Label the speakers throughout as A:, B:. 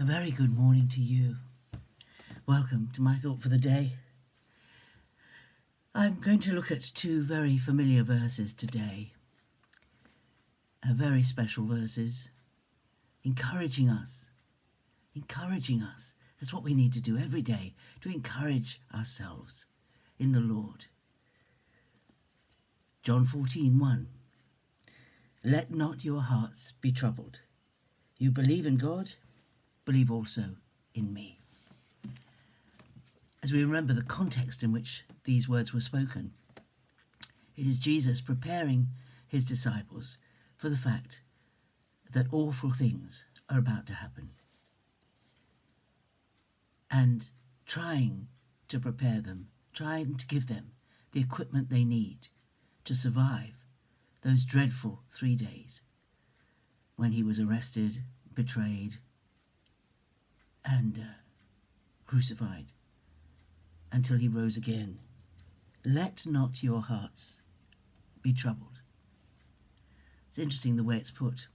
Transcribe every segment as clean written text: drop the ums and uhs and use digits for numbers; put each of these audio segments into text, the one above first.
A: A very good morning to you. Welcome to my thought for the day. I'm going to look at two very familiar verses today. Very special verses, encouraging us. That's what we need to do every day, to encourage ourselves in the Lord. John 14:1. Let not your hearts be troubled. You believe in God, believe also in me. As we remember the context in which these words were spoken, it is Jesus preparing his disciples for the fact that awful things are about to happen, and trying to prepare them, trying to give them the equipment they need to survive those dreadful 3 days when he was arrested, betrayed, and crucified until he rose again. Let not your hearts be troubled. It's interesting the way it's put.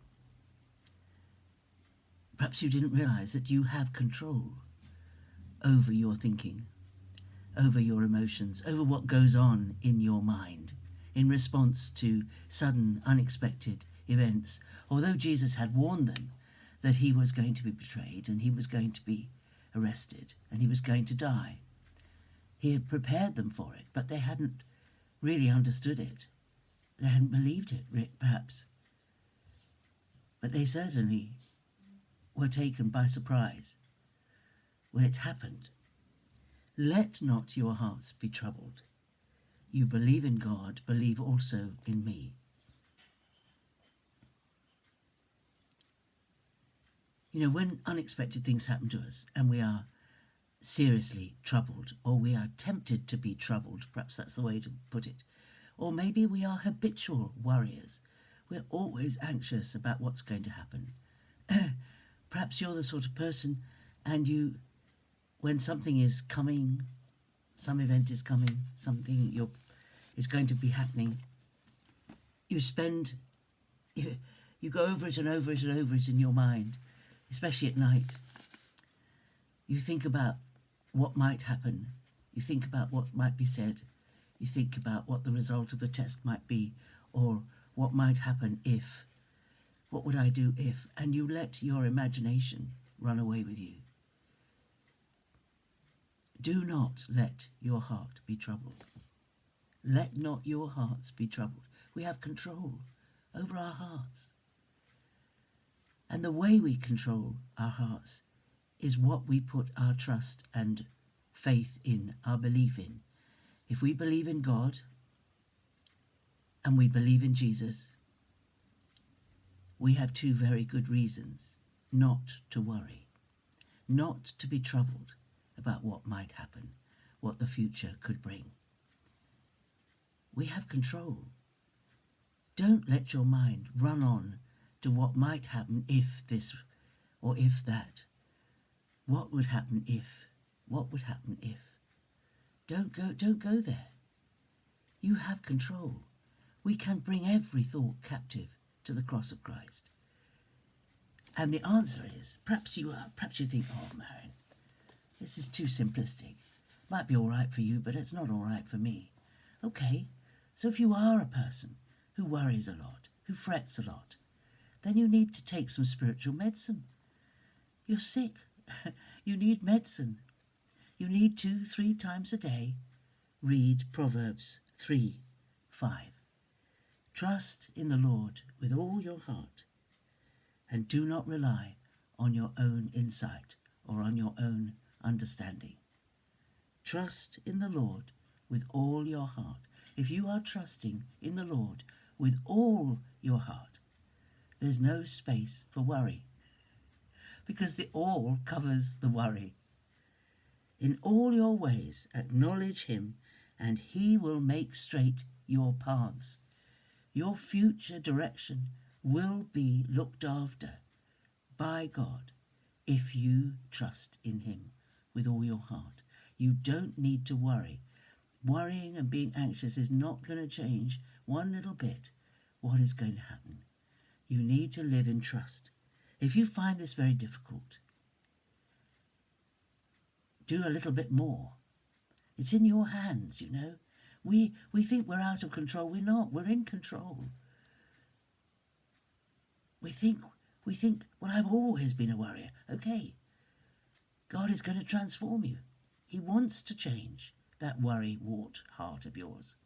A: Perhaps you didn't realize that you have control over your thinking, over your emotions, over what goes on in your mind in response to sudden, unexpected events. Although Jesus had warned them that he was going to be betrayed and he was going to be arrested and he was going to die, he had prepared them for it, but they hadn't really understood it. They hadn't believed it, perhaps. But they certainly were taken by surprise when it happened. Let not your hearts be troubled. You believe in God, believe also in me. You know, when unexpected things happen to us and we are seriously troubled, or we are tempted to be troubled, perhaps that's the way to put it, or maybe we are habitual worriers. We're always anxious about what's going to happen. Perhaps you're the sort of person and you, when something is coming, some event is coming, something is going to be happening, you go over it and over it and over it in your mind, especially at night. You think about what might happen. You think about what might be said. You think about what the result of the test might be, or what might happen if. What would I do if? And you let your imagination run away with you. Do not let your heart be troubled. Let not your hearts be troubled. We have control over our hearts. And the way we control our hearts is what we put our trust and faith in, our belief in. If we believe in God and we believe in Jesus, we have two very good reasons not to worry, not to be troubled about what might happen, what the future could bring. We have control. Don't let your mind run on to what might happen if this or if that. What would happen if? What would happen if? Don't go there. You have control. We can bring every thought captive to the cross of Christ. And the answer is, perhaps you think, oh, Marion, this is too simplistic. Might be all right for you, but it's not all right for me. Okay, so if you are a person who worries a lot, who frets a lot, then you need to take some spiritual medicine. You're sick. You need medicine. You need 2-3 times a day read Proverbs 3:5. Trust in the Lord with all your heart, and do not rely on your own insight or on your own understanding. Trust in the Lord with all your heart. If you are trusting in the Lord with all your heart, there's no space for worry, because the all covers the worry. In all your ways acknowledge him, and he will make straight your paths. Your future direction will be looked after by God if you trust in him with all your heart. You don't need to worry. Worrying and being anxious is not going to change one little bit what is going to happen. You need to live in trust. If you find this very difficult, do a little bit more. It's in your hands, you know. We think we're out of control. We're not. We're in control. We think, well, I've always been a worrier. Okay. God is going to transform you. He wants to change that worry-wart heart of yours.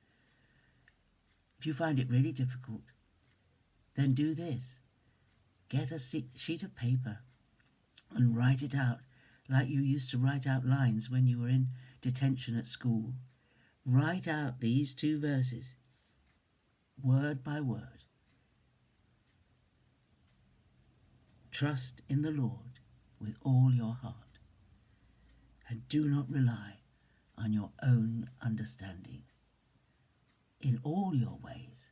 A: If you find it really difficult, then do this. Get a sheet of paper and write it out like you used to write out lines when you were in detention at school. Write out these 2 verses, word by word. Trust in the Lord with all your heart, and do not rely on your own understanding. In all your ways,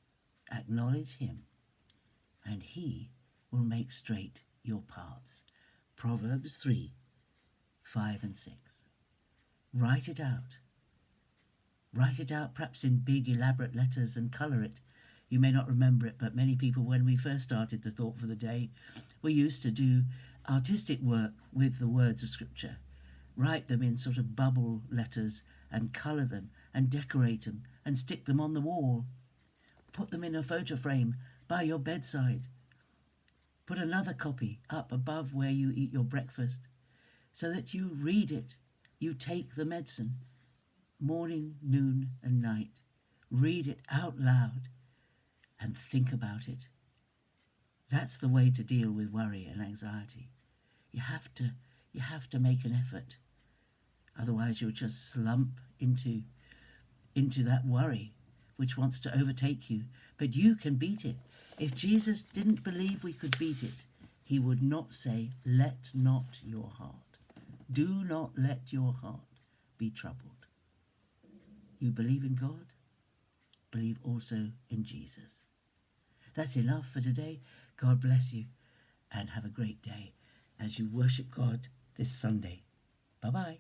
A: acknowledge him, and he will make straight your paths. Proverbs 3, 5 and 6. Write it out. Write it out perhaps in big elaborate letters and colour it. You may not remember it, but many people, when we first started the Thought for the Day, we used to do artistic work with the words of Scripture. Write them in sort of bubble letters and colour them and decorate them and stick them on the wall. Put them in a photo frame by your bedside. Put another copy up above where you eat your breakfast so that you read it. You take the medicine morning, noon and night. Read it out loud and think about it. That's the way to deal with worry and anxiety. You have to make an effort. Otherwise you'll just slump into that worry which wants to overtake you. But you can beat it. If Jesus didn't believe we could beat it, he would not say, let not your heart. Do not let your heart be troubled. You believe in God? Believe also in Jesus. That's enough for today. God bless you and have a great day as you worship God this Sunday. Bye-bye.